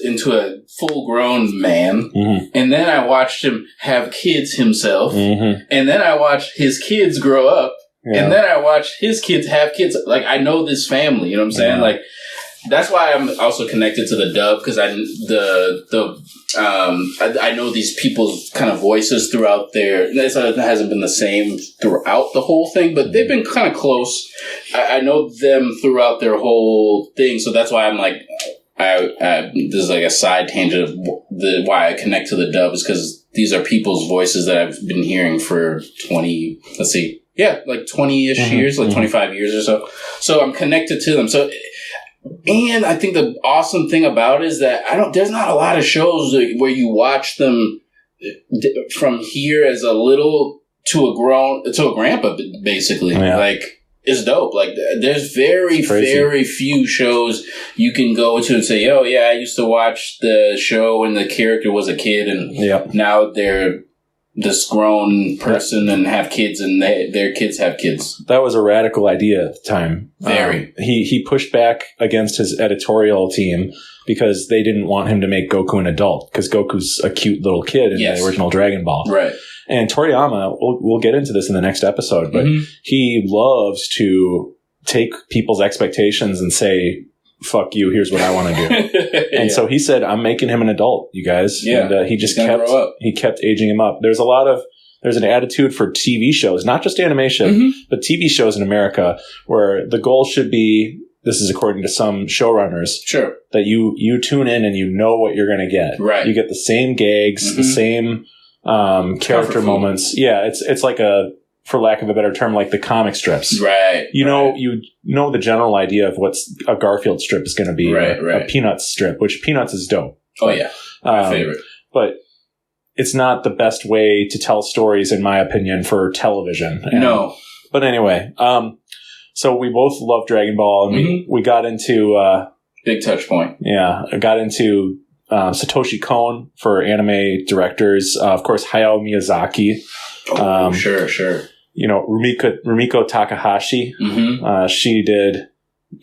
into a full-grown man. And then I watched him have kids himself. And then I watched his kids grow up. And then I watched his kids have kids. Like, I know this family, you know what I'm saying? Like, that's why I'm also connected to the dub, because I know these people's kind of voices throughout it hasn't been the same throughout the whole thing, but they've been kind of close. I know them throughout their whole thing, so that's why I'm like, this is like a side tangent of why I connect to the dub, is because these are people's voices that I've been hearing for 20-ish years, like 25 years or so. So I'm connected to them. So, and I think the awesome thing about it is that there's not a lot of shows where you watch them from here as a little to a grandpa, basically. Like, it's dope. Like, there's very few shows you can go to and say, oh yeah, I used to watch the show when the character was a kid, and now they're this grown person and have kids, and their kids have kids. That was a radical idea at the time. Very. He pushed back against his editorial team because they didn't want him to make Goku an adult, because Goku's a cute little kid in the original Dragon Ball. Right. And Toriyama, we'll get into this in the next episode, but he loves to take people's expectations and say, fuck you, here's what I want to do. And so he said, I'm making him an adult, you guys. Yeah. And he just kept aging him up. There's an attitude for TV shows, not just animation, but TV shows in America, where the goal should be, this is according to some showrunners, that you tune in and you know what you're going to get. Right. You get the same gags, the same character moments. Yeah, it's like for lack of a better term, like the comic strips. Right. You know the general idea of what's a Garfield strip is going to be. Right. A Peanuts strip, which Peanuts is dope. Oh, yeah. My favorite. But it's not the best way to tell stories, in my opinion, for television. No. But anyway, so we both love Dragon Ball, and we got into... big touch point. Yeah. I got into Satoshi Kon for anime directors. Of course, Hayao Miyazaki. Oh, sure. You know, Rumiko Takahashi. She did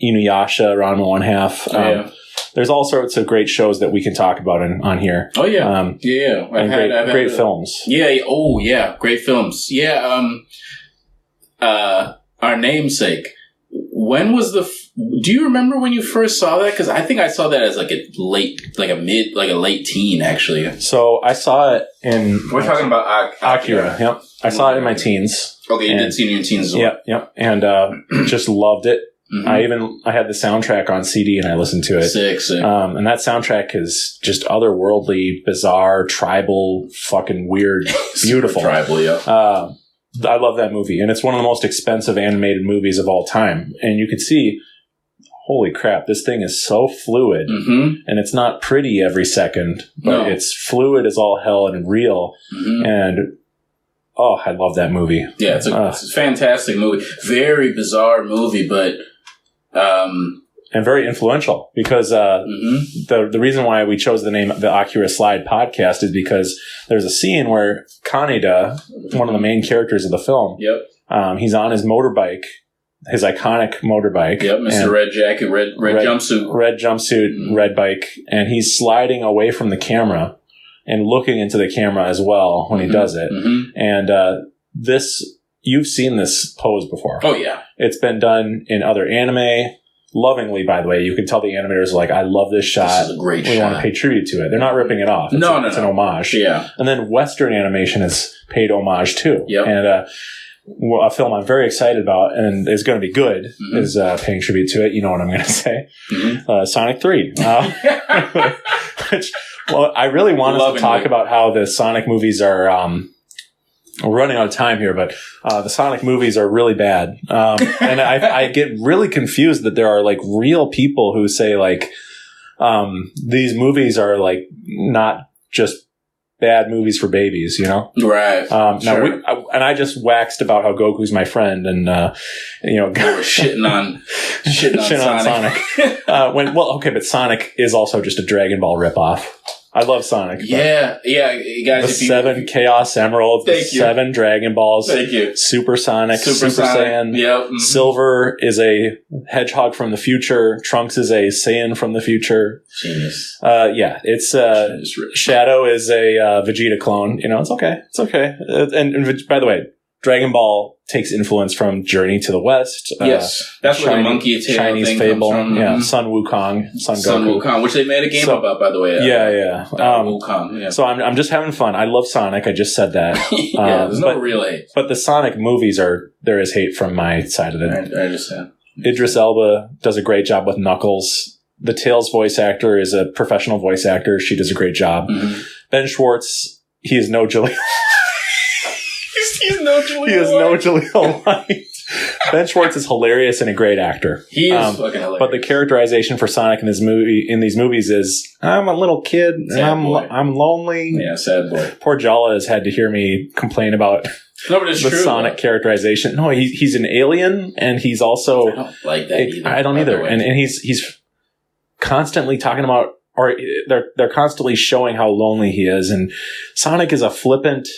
Inuyasha, Ranma 1/2. There's all sorts of great shows that we can talk about on here. Oh, yeah. And great films. Yeah. Oh, yeah. Great films. Yeah. Our namesake. When was do you remember when you first saw that? Because I think I saw that as like a late teen, actually. So I saw it in... We're talking about Akira. Yep. I saw it in my teens. Okay, you did see it in your teens as well. Yep. And just loved it. I had the soundtrack on CD and I listened to it. Sick. And that soundtrack is just otherworldly, bizarre, tribal, fucking weird, beautiful. Tribal, yeah. I love that movie, and it's one of the most expensive animated movies of all time. And you could see, holy crap, this thing is so fluid, and it's not pretty every second, but it's fluid as all hell and real. And I love that movie. Yeah, it's a fantastic movie. Very bizarre movie, but and very influential, because the reason why we chose the name the Akira Slide podcast is because there's a scene where Kaneda, one of the main characters of the film, he's on his motorbike, his iconic motorbike. Yep, Mr. Red Jacket, red jumpsuit. Red jumpsuit, red bike, and he's sliding away from the camera and looking into the camera as well when he does it. And you've seen this pose before. Oh, yeah. It's been done in other anime. Lovingly, by the way. You can tell the animators are like, I love this shot. This is a great shot. We want to pay tribute to it. They're not ripping it off. It's an homage. Yeah. And then Western animation has paid homage too. Yep. And a film I'm very excited about and is going to be good is paying tribute to it. You know what I'm going to say. Sonic 3. Which, I really want us to talk about how the Sonic movies are... we're running out of time here, but the Sonic movies are really bad. And I get really confused that there are like real people who say like these movies are like not just bad movies for babies, you know? Right. Now I just waxed about how Goku's my friend, and we're shitting on Sonic. But Sonic is also just a Dragon Ball ripoff. I love Sonic. Yeah, guys. The 7 Chaos Emeralds, the 7 Dragon Balls. Thank you. Super Sonic, Super Saiyan. Yep. Silver is a Hedgehog from the future. Trunks is a Saiyan from the future. Genius. It's Shadow is a Vegeta clone. You know, it's okay. And by the way, Dragon Ball takes influence from Journey to the West. Yes, that's where the monkey tail Chinese thing fable. comes from. Yeah, Sun Wukong, Sun Goku. Which they made a game about, by the way. Wukong. Yeah. So I'm just having fun. I love Sonic. I just said that. There's no real hate. But the Sonic movies there is hate from my side of it. I understand. Idris Elba does a great job with Knuckles. The Tails voice actor is a professional voice actor. She does a great job. Ben Schwartz, he is no Jaleel. He's no Jaleel. He is no Jaleel White. Ben Schwartz is hilarious and a great actor. He is fucking hilarious. But the characterization for Sonic in these movies is, I'm a little kid and I'm lonely. Yeah, sad boy. Poor Jallah has had to hear me complain about the Sonic characterization. No, he's an alien, and he's also... I don't like that either. I don't either. And he's constantly talking about, or they're constantly showing how lonely he is. And Sonic is a flippant...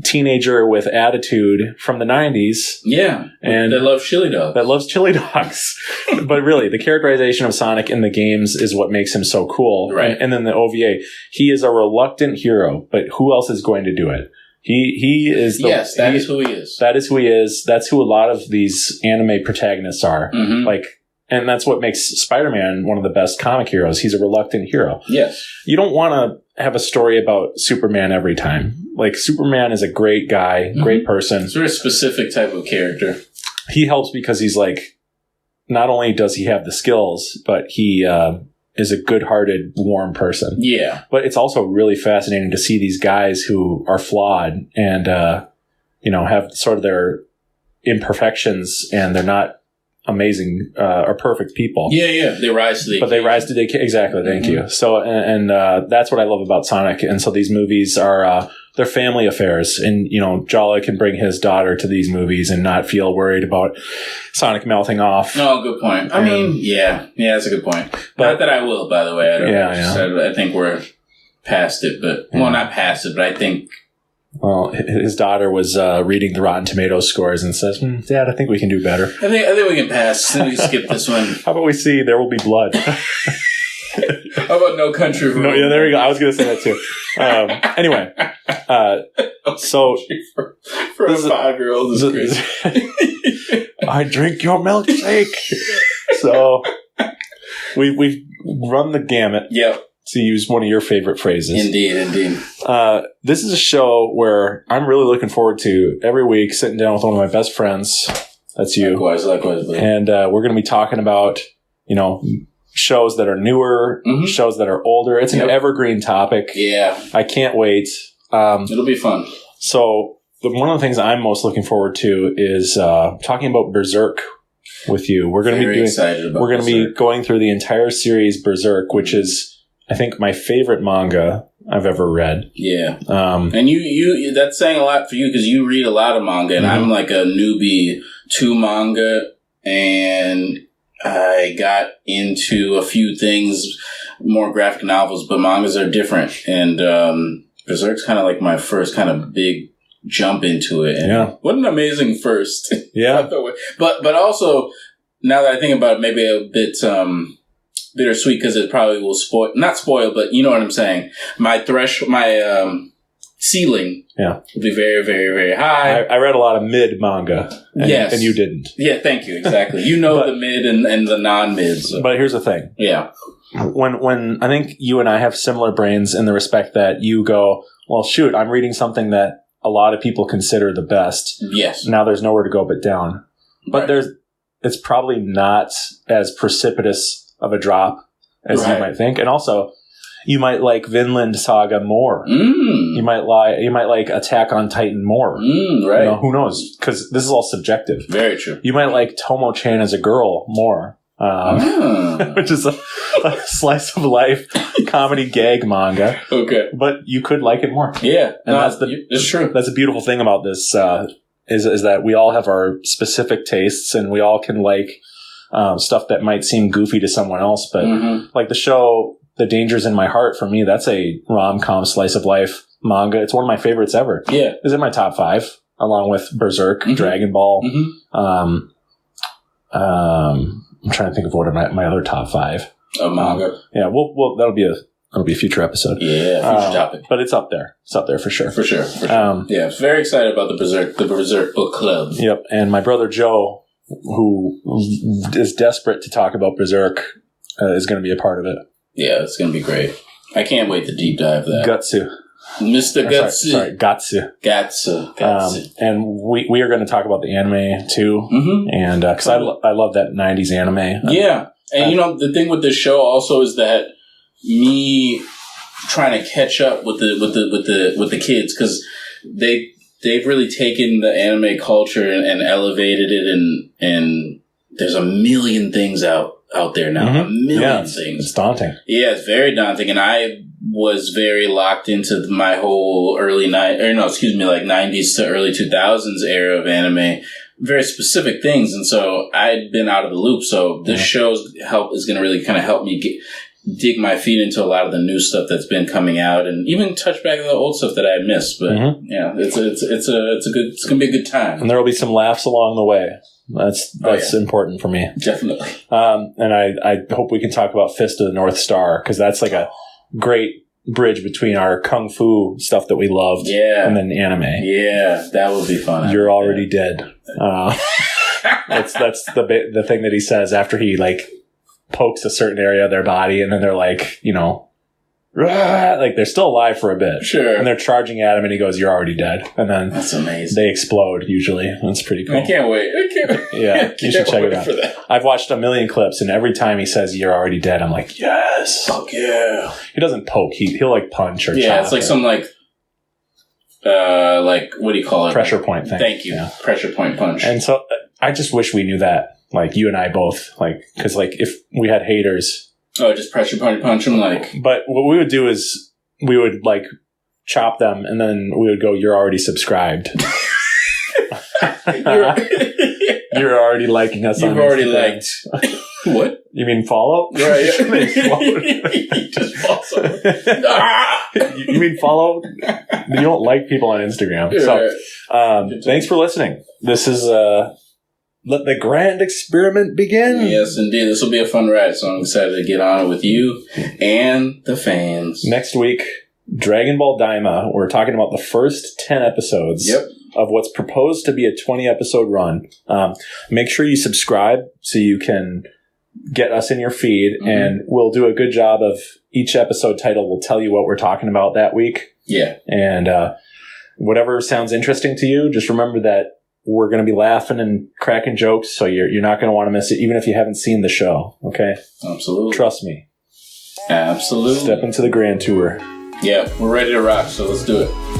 teenager with attitude from the 90s. Yeah. And that loves chili dogs. That loves chili dogs. But really, the characterization of Sonic in the games is what makes him so cool. Right. And then the OVA, he is a reluctant hero, but who else is going to do it? He is the... Yes, that is who he is. That is who he is. That's who a lot of these anime protagonists are. Mm-hmm. Like, and that's what makes Spider-Man one of the best comic heroes. He's a reluctant hero. Yes. You don't want to have a story about Superman every time. Like, Superman is a great guy, great person. It's a very specific type of character. He helps because he's like, not only does he have the skills, but he is a good-hearted, warm person. Yeah. But it's also really fascinating to see these guys who are flawed and, have sort of their imperfections, and they're not amazing or perfect people. Yeah. They rise to the occasion. But they rise to the occasion. Exactly. Thank you. So, and that's what I love about Sonic. And so these movies are, they're family affairs. And, Jallah can bring his daughter to these movies and not feel worried about Sonic mouthing off. No, good point. I mean, yeah, that's a good point. But, not that I will, by the way. I don't. I think we're past it, but well, not past it, but I think. Well, his daughter was reading the Rotten Tomatoes scores and says, "Dad, I think we can do better. I think we can pass. I think we can skip this one. How about we see There Will Be Blood? How about No Country for No, yeah, there we go. I was going to say that too. Anyway, so for a 5-year-old is crazy. I drink your milkshake. So we've run the gamut. Yep. To use one of your favorite phrases. Indeed. This is a show where I'm really looking forward to every week sitting down with one of my best friends. That's you. Likewise. Buddy. And we're going to be talking about, shows that are newer, shows that are older. It's an evergreen topic. Yeah. I can't wait. It'll be fun. So one of the things I'm most looking forward to is talking about Berserk with you. We're going to be going through the entire series Berserk, which is, I think, my favorite manga I've ever read. Yeah. And you that's saying a lot for you because you read a lot of manga, and I'm like a newbie to manga, and I got into a few things, more graphic novels, but mangas are different. And Berserk's kind of like my first kind of big jump into it. And what an amazing first. Yeah. But also, now that I think about it, maybe a bit bittersweet because it probably will not spoil, but you know what I'm saying. My ceiling will be very, very, very high. I read a lot of mid manga. Yes. And you didn't. Yeah, thank you. Exactly. You know, the mid and the non-mids. So. But here's the thing. Yeah. When I think you and I have similar brains in the respect that you go, well, shoot, I'm reading something that a lot of people consider the best. Yes. Now there's nowhere to go but down. But it's probably not as precipitous of a drop as you might think. And also, you might like Vinland Saga more. You might like Attack on Titan more. Right. Who knows? Because this is all subjective. Very true. You might like Tomo-Chan as a girl more. Which is a slice of life comedy gag manga. Okay. But you could like it more. Yeah. And it's true. That's a beautiful thing about this, is that we all have our specific tastes and we all can like stuff that might seem goofy to someone else. But like the show The Dangers in My Heart, for me, that's a rom-com slice of life manga. It's one of my favorites ever. Yeah. It's in my top 5, along with Berserk, Dragon Ball. I'm trying to think of what are my other top 5. Manga. Yeah, well, that'll be a future episode. Yeah, future topic. But it's up there. It's up there for sure. For sure. Yeah, very excited about the Berserk book club. Yep, and my brother Joe, who is desperate to talk about Berserk, is going to be a part of it. Yeah, it's going to be great. I can't wait to deep dive that. Gutsu. Mr. Gutsu. Sorry, Gatsu. Gatsu. And we are going to talk about the anime too. And because I love that 90s anime. Yeah. And the thing with this show also is that me trying to catch up with the kids, because they've really taken the anime culture and elevated it, and there's a million things out there now. A million things. It's daunting. Yeah, it's very daunting. And I was very locked into my whole like 90s to early 2000s era of anime, very specific things. And so I'd been out of the loop. So this show's help is going to really kind of help me dig my feet into a lot of the new stuff that's been coming out, and even touch back on the old stuff that I missed. But yeah, it's gonna be a good time, and there will be some laughs along the way. That's important for me, definitely. And I hope we can talk about Fist of the North Star, because that's like a great bridge between our kung fu stuff that we loved, and then anime. Yeah, that would be fun. You're already dead. That's the thing that he says after he like pokes a certain area of their body, and then they're like, you know, like they're still alive for a bit, sure, and they're charging at him, and he goes, "You're already dead," and then that's amazing. They explode. Usually, that's pretty cool. I can't wait. Yeah, you should check it out. I've watched a million clips, and every time he says, "You're already dead," I'm like, "Yes, fuck yeah." He doesn't poke. He'll like punch or it's like some like what do you call it? Pressure point thing. Thank you. Yeah. Pressure point punch. And so I just wish we knew that. Like you and I both, like, because like if we had haters, just pressure point punch them, like. But what we would do is we would like chop them, and then we would go, "You're already subscribed. You're already liking us. You've already liked." What? You mean follow? Yeah. You just follow someone. You mean follow? You don't like people on Instagram. So, thanks for listening. This is let the grand experiment begin. Yes, indeed. This will be a fun ride, so I'm excited to get on it with you and the fans. Next week, Dragon Ball Daima. We're talking about the first 10 episodes of what's proposed to be a 20-episode run. Make sure you subscribe so you can get us in your feed, and we'll do a good job of each episode title will tell you what we're talking about that week. Yeah. And whatever sounds interesting to you, just remember that we're going to be laughing and cracking jokes, so you're not going to want to miss it, even if you haven't seen the show. Okay? Absolutely. Trust me. Absolutely. Step into the grand tour. Yeah, we're ready to rock, so let's do it.